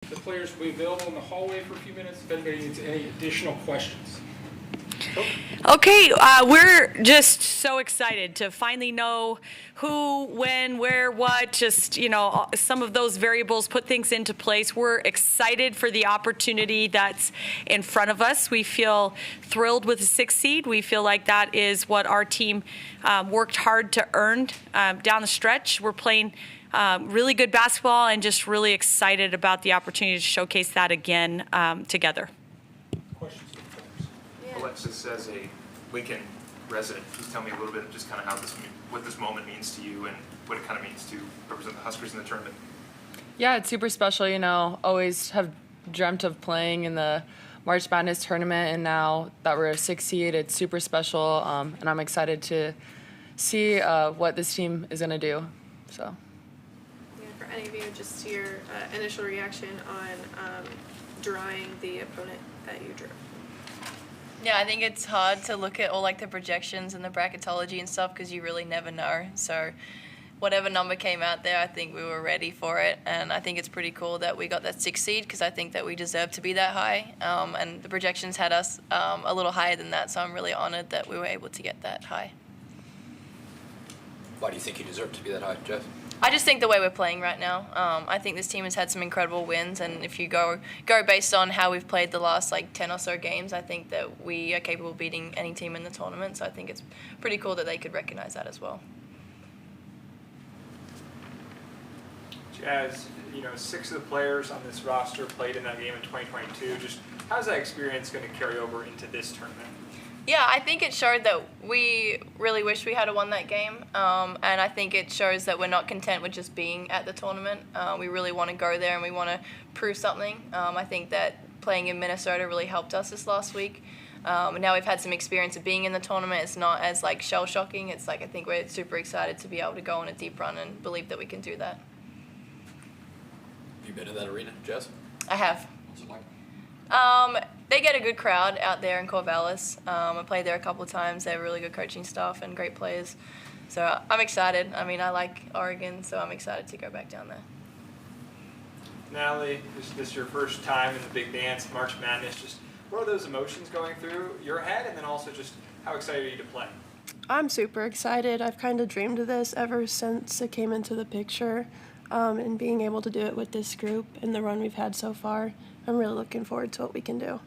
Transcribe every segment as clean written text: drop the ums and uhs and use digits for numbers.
The players will be available in the hallway for a few minutes if anybody needs any additional questions. Okay, we're just so excited to finally know who, when, where, what, just, some of those variables, put things into place. We're excited for the opportunity that's in front of us. We feel thrilled with the 6th seed. We feel like that is what our team worked hard to earn down the stretch. We're playing really good basketball and just really excited about the opportunity to showcase that again together. Questions for the players? Alexis, as a Lincoln resident, please tell me a little bit of just kind of what this moment means to you and what it kind of means to represent the Huskers in the tournament. Yeah, it's super special, always have dreamt of playing in the March Madness tournament, and now that we're a 6th seed, it's super special, and I'm excited to see what this team is going to do. So. Yeah, for any of you, just your initial reaction on drawing the opponent that you drew. Yeah, I think it's hard to look at all the projections and the bracketology and stuff because you really never know. So whatever number came out there, I think we were ready for it. And I think it's pretty cool that we got that 6th seed because I think that we deserve to be that high. And the projections had us a little higher than that, so I'm really honored that we were able to get that high. Why do you think you deserve to be that high, Jeff? I just think the way we're playing right now, I think this team has had some incredible wins, and if you go based on how we've played the last 10 or so games, I think that we are capable of beating any team in the tournament. So I think it's pretty cool that they could recognize that as well. As 6 of the players on this roster played in that game in 2022. Just how's that experience going to carry over into this tournament? Yeah, I think it showed that we really wish we had won that game, and I think it shows that we're not content with just being at the tournament. We really want to go there and we want to prove something. I think that playing in Minnesota really helped us this last week. And now we've had some experience of being in the tournament. It's not as shell-shocking. It's I think we're super excited to be able to go on a deep run and believe that we can do that. Have you been to that arena, Jess? I have. What's it like? They get a good crowd out there in Corvallis. I played there a couple of times. They have really good coaching staff and great players. So I'm excited. I mean, I like Oregon, so I'm excited to go back down there. Natalie, this is your first time in the big dance, March Madness. Just what are those emotions going through your head, and then also just how excited are you to play? I'm super excited. I've kind of dreamed of this ever since it came into the picture, and being able to do it with this group and the run we've had so far, I'm really looking forward to what we can do.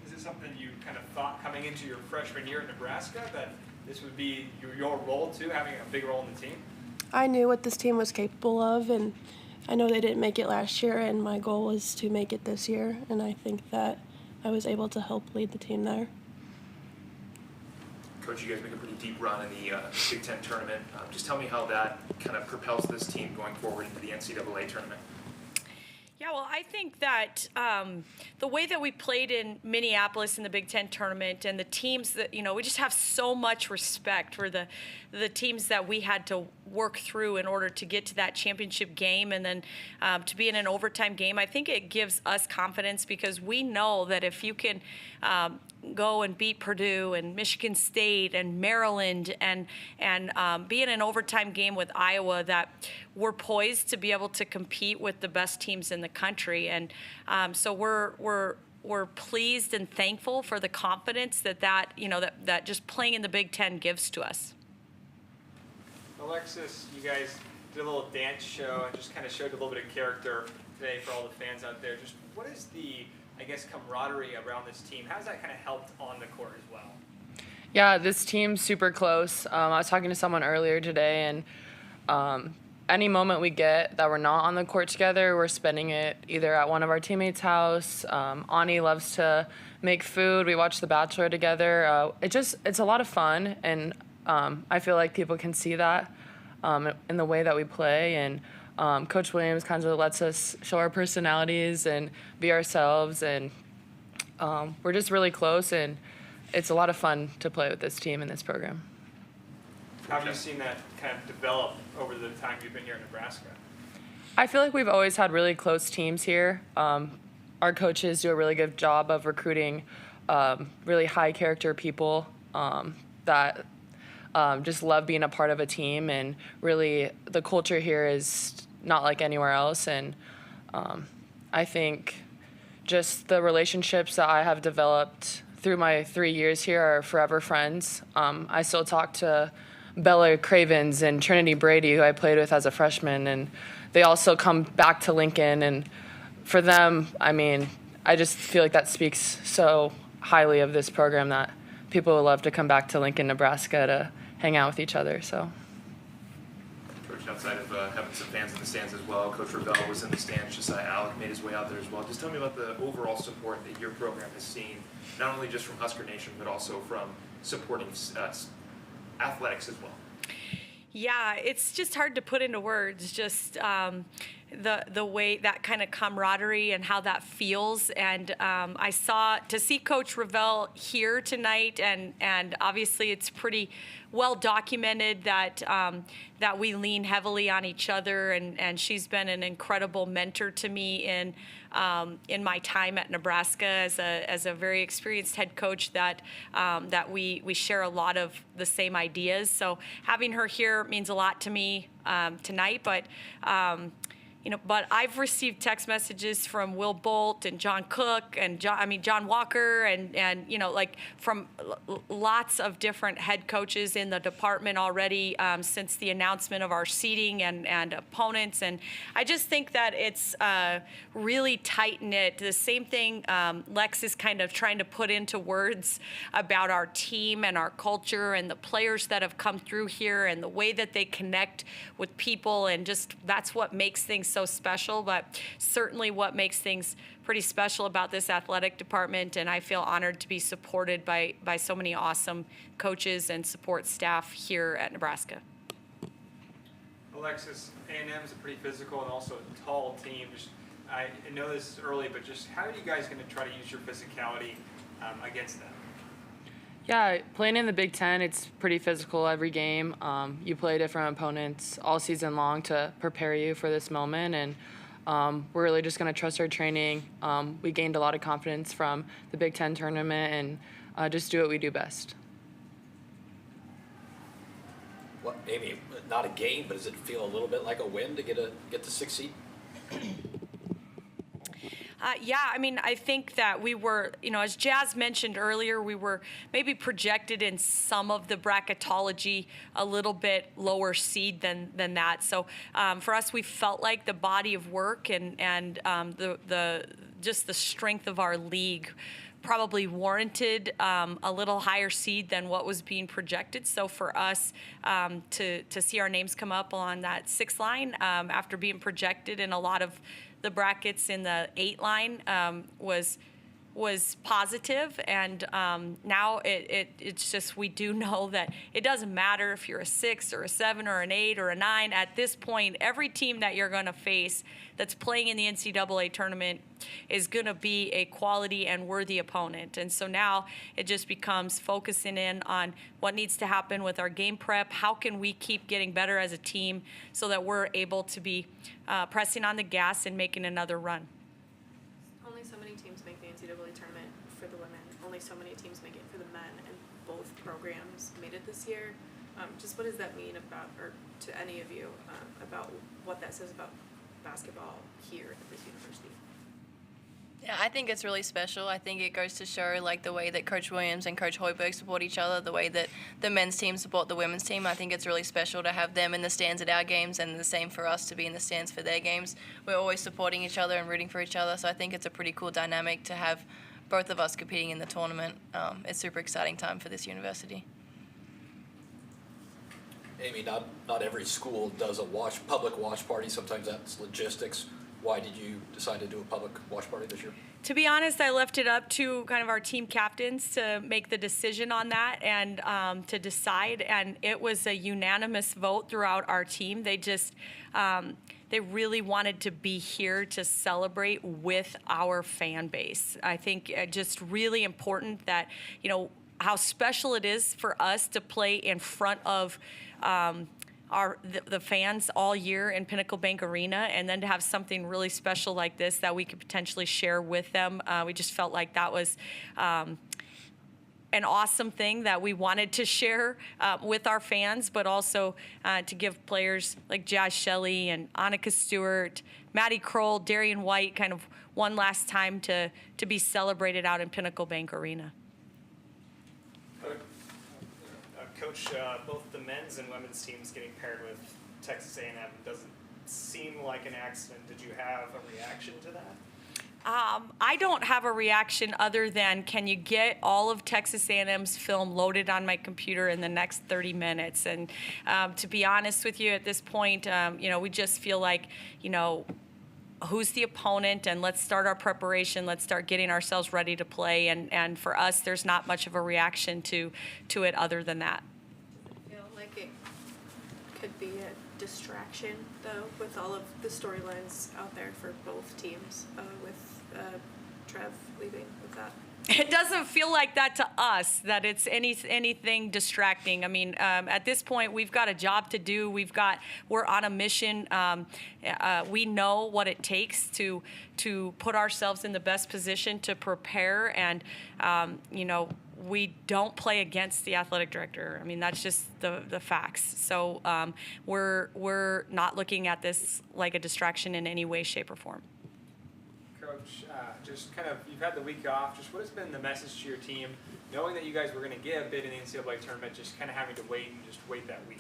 Is it something you kind of thought coming into your freshman year at Nebraska that this would be your role too, having a big role in the team? I knew what this team was capable of, and I know they didn't make it last year, and my goal was to make it this year, and I think that I was able to help lead the team there. Coach, you guys make a pretty deep run in the Big Ten tournament. Just tell me how that kind of propels this team going forward into the NCAA tournament. Yeah, well, I think that the way that we played in Minneapolis in the Big Ten tournament and the teams that, we just have so much respect for the teams that we had to work through in order to get to that championship game and then to be in an overtime game. I think it gives us confidence because we know that if you can go and beat Purdue and Michigan State and Maryland and be in an overtime game with Iowa, that we're poised to be able to compete with the best teams in the country. And so we're pleased and thankful for the confidence that just playing in the Big Ten gives to us. Alexis, you guys did a little dance show and just kind of showed a little bit of character today for all the fans out there. Just what is the camaraderie around this team? How's that kind of helped on the court as well? Yeah, this team's super close. I was talking to someone earlier today, and any moment we get that we're not on the court together, we're spending it either at one of our teammates' house. Ani loves to make food. We watch The Bachelor together. It's a lot of fun, and I feel like people can see that in the way that we play. And Coach Williams kind of lets us show our personalities and be ourselves, and we're just really close, and it's a lot of fun to play with this team and this program. How have you seen that kind of develop over the time you've been here in Nebraska? I feel like we've always had really close teams here. Our coaches do a really good job of recruiting really high character people that just love being a part of a team, and really the culture here is not like anywhere else, and I think just the relationships that I have developed through my 3 years here are forever friends. I still talk to Bella Cravens and Trinity Brady, who I played with as a freshman, and they also come back to Lincoln. And for them, I mean, I just feel like that speaks so highly of this program that people would love to come back to Lincoln, Nebraska to hang out with each other. So. Coach, outside of having some fans in the stands as well, Coach Revelle was in the stands. Josiah Alec made his way out there as well. Just tell me about the overall support that your program has seen, not only just from Husker Nation, but also from supporting athletics as well. Yeah, it's just hard to put into words, just the way that kind of camaraderie and how that feels. And to see Coach Revelle here tonight, and obviously it's pretty well documented that that we lean heavily on each other, and she's been an incredible mentor to me in my time at Nebraska as a very experienced head coach that we share a lot of the same ideas. So having her here means a lot to me tonight, but but I've received text messages from Will Bolt and John Cook and John Walker and like from lots of different head coaches in the department already since the announcement of our seeding and opponents. And I just think that it's really tight-knit. The same thing Lex is kind of trying to put into words about our team and our culture and the players that have come through here and the way that they connect with people, and just that's what makes things so special. But certainly what makes things pretty special about this athletic department, and I feel honored to be supported by so many awesome coaches and support staff here at Nebraska. Alexis, A&M is a pretty physical and also tall team. I know this is early, but just how are you guys going to try to use your physicality against them? Yeah, playing in the Big Ten, it's pretty physical every game. You play different opponents all season long to prepare you for this moment, and we're really just going to trust our training. We gained a lot of confidence from the Big Ten tournament, and just do what we do best. What, Amy, not a game, but does it feel a little bit like a win to get the 6th seed? Yeah, I think that we were, as Jazz mentioned earlier, we were maybe projected in some of the bracketology a little bit lower seed than that. So for us, we felt like the body of work and the just the strength of our league probably warranted a little higher seed than what was being projected. So for us to see our names come up on that 6th line after being projected in a lot of the brackets in the 8 line was positive, and now it's just, we do know that it doesn't matter if you're a 6 or a 7 or an 8 or a 9. At this point, every team that you're going to face that's playing in the NCAA tournament is going to be a quality and worthy opponent. And so now it just becomes focusing in on what needs to happen with our game prep. How can we keep getting better as a team so that we're able to be pressing on the gas and making another run? Only so many teams make the NCAA tournament for the women. Only so many teams make it for the men, and both programs made it this year. Just what does that mean about, or to any of you, about what that says about basketball here at this university? Yeah, I think it's really special. I think it goes to show like the way that Coach Williams and Coach Hoiberg support each other, the way that the men's team support the women's team. I think it's really special to have them in the stands at our games, and the same for us to be in the stands for their games. We're always supporting each other and rooting for each other, so I think it's a pretty cool dynamic to have both of us competing in the tournament. It's a super exciting time for this university. Amy, not every school does a public watch party. Sometimes that's logistics. Why did you decide to do a public watch party this year? To be honest, I left it up to kind of our team captains to make the decision on that and to decide, and it was a unanimous vote throughout our team. They just they really wanted to be here to celebrate with our fan base. I think just really important that, how special it is for us to play in front of the fans all year in Pinnacle Bank Arena, and then to have something really special like this that we could potentially share with them. We just felt like that was an awesome thing that we wanted to share with our fans, but also to give players like Jazz Shelley and Annika Stewart, Maddie Kroll, Darian White kind of one last time to be celebrated out in Pinnacle Bank Arena. Coach, both the men's and women's teams getting paired with Texas A&M doesn't seem like an accident. Did you have a reaction to that? I don't have a reaction other than, can you get all of Texas A&M's film loaded on my computer in the next 30 minutes? And to be honest with you, at this point, we just feel like, who's the opponent, and let's start our preparation. Let's start getting ourselves ready to play. And for us, there's not much of a reaction to it other than that. I feel like it could be a distraction, though, with all of the storylines out there for both teams, with Trev leaving with that. It doesn't feel like that to us, that it's anything distracting. I mean, at this point, we've got a job to do. We're on a mission. We know what it takes to put ourselves in the best position to prepare, and we don't play against the athletic director. I mean, that's just the facts. So we're not looking at this like a distraction in any way, shape, or form. Coach, just kind of, you've had the week off. Just what has been the message to your team, knowing that you guys were going to get a bid in the NCAA tournament, just kind of having to wait that week?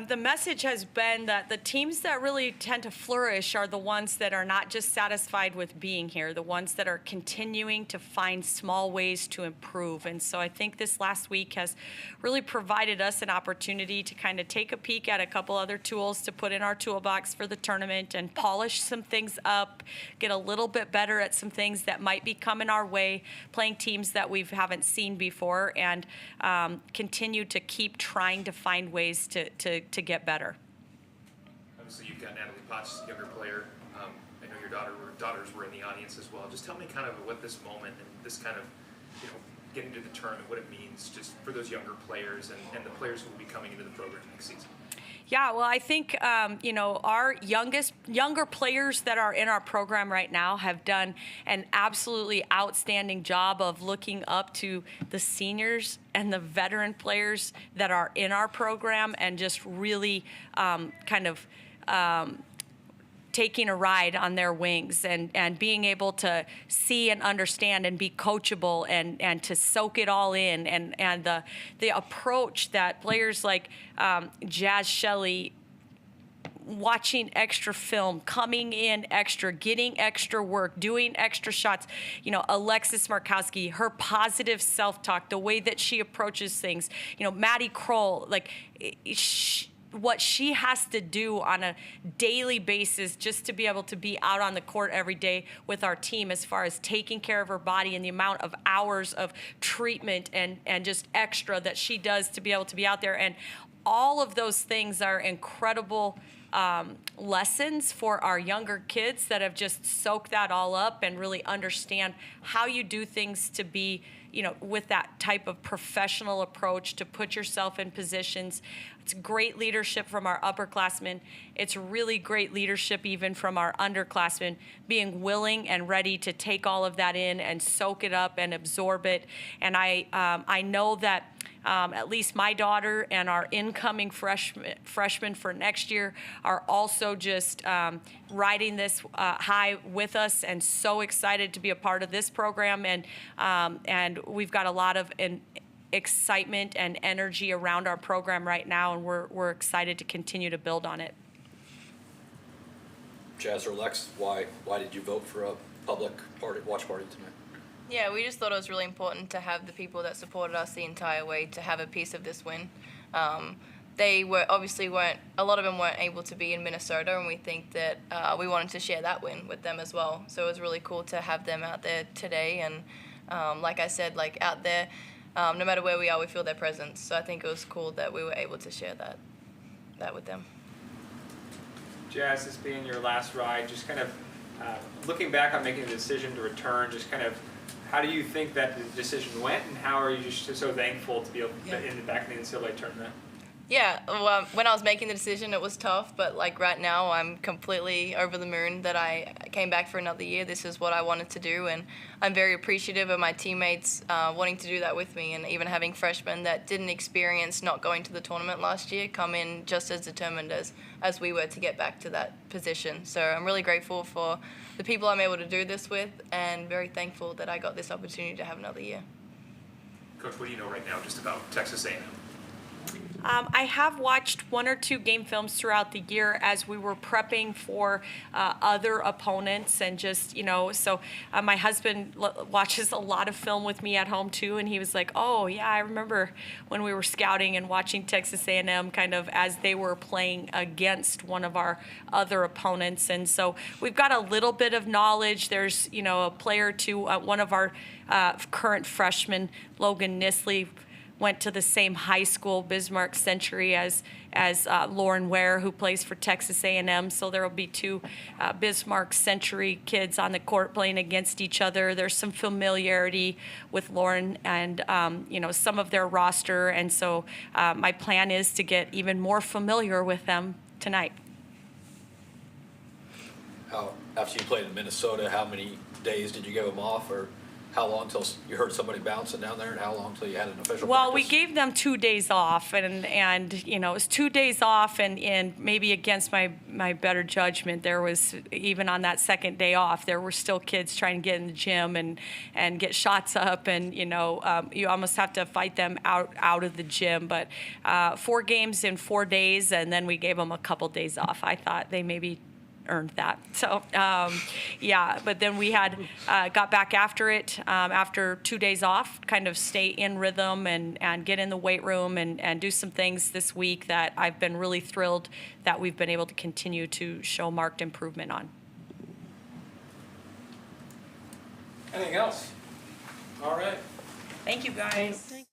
The message has been that the teams that really tend to flourish are the ones that are not just satisfied with being here, the ones that are continuing to find small ways to improve. And so I think this last week has really provided us an opportunity to kind of take a peek at a couple other tools to put in our toolbox for the tournament and polish some things up, get a little bit better at some things that might be coming our way, playing teams that we haven't seen before, and continue to keep trying to find ways to get better. Obviously, you've got Natalie Potts, younger player. I know your daughters were in the audience as well. Just tell me kind of what this moment and this kind of, getting to the tournament, what it means just for those younger players and the players who will be coming into the program next season. Yeah, well, I think, our younger players that are in our program right now have done an absolutely outstanding job of looking up to the seniors and the veteran players that are in our program, and just really taking a ride on their wings and being able to see and understand and be coachable and to soak it all in, and the approach that players like Jazz Shelley, watching extra film, coming in extra, getting extra work, doing extra shots, Alexis Markowski, her positive self-talk, the way that she approaches things, Maddie Kroll, what she has to do on a daily basis just to be able to be out on the court every day with our team, as far as taking care of her body and the amount of hours of treatment and just extra that she does to be able to be out there. And all of those things are incredible lessons for our younger kids that have just soaked that all up and really understand how you do things to be, with that type of professional approach, to put yourself in positions. It's great leadership from our upperclassmen. It's really great leadership even from our underclassmen, being willing and ready to take all of that in and soak it up and absorb it. And I know that at least my daughter and our incoming freshmen for next year are also just riding this high with us, and so excited to be a part of this program. And we've got a lot of excitement and energy around our program right now, and we're excited to continue to build on it. Jazz or Lex, why did you vote for a public watch party tonight? Yeah, we just thought it was really important to have the people that supported us the entire way to have a piece of this win. They weren't a lot of them weren't able to be in Minnesota, and we think that we wanted to share that win with them as well. So it was really cool to have them out there today, and like I said, out there, no matter where we are, we feel their presence. So I think it was cool that we were able to share that with them. Jazz, this being your last ride, just kind of looking back on making the decision to return, just kind of how do you think that the decision went, and how are you just so thankful to be able to get back in the NCAA tournament? Yeah, well, when I was making the decision, it was tough, but like right now, I'm completely over the moon that I came back for another year. This is what I wanted to do, and I'm very appreciative of my teammates wanting to do that with me, and even having freshmen that didn't experience not going to the tournament last year come in just as determined as we were to get back to that position. So I'm really grateful for the people I'm able to do this with, and very thankful that I got this opportunity to have another year. Coach, what do you know right now just about Texas A&M? I have watched 1 or 2 game films throughout the year as we were prepping for other opponents, and just, so my husband watches a lot of film with me at home too, and he was like, oh yeah, I remember when we were scouting and watching Texas A&M kind of as they were playing against one of our other opponents, and so we've got a little bit of knowledge. There's, a player or two, one of our current freshmen, Logan Nisley, went to the same high school, Bismarck Century, as Lauren Ware, who plays for Texas A&M. So there will be 2 Bismarck Century kids on the court playing against each other. There's some familiarity with Lauren and some of their roster, and so my plan is to get even more familiar with them tonight. After you played in Minnesota, how many days did you give them off, or how long until you heard somebody bouncing down there, and how long until you had an official Well, we practice? gave them 2 days off, and it was 2 days off, and maybe against my better judgment, there was, even on that second day off, there were still kids trying to get in the gym and get shots up, and you almost have to fight them out of the gym. But 4 games in 4 days, and then we gave them a couple days off. I thought they maybe earned that. So but then we had got back after it after 2 days off, kind of stay in rhythm and get in the weight room and do some things this week that I've been really thrilled that we've been able to continue to show marked improvement on. Anything else? All right. Thank you, guys.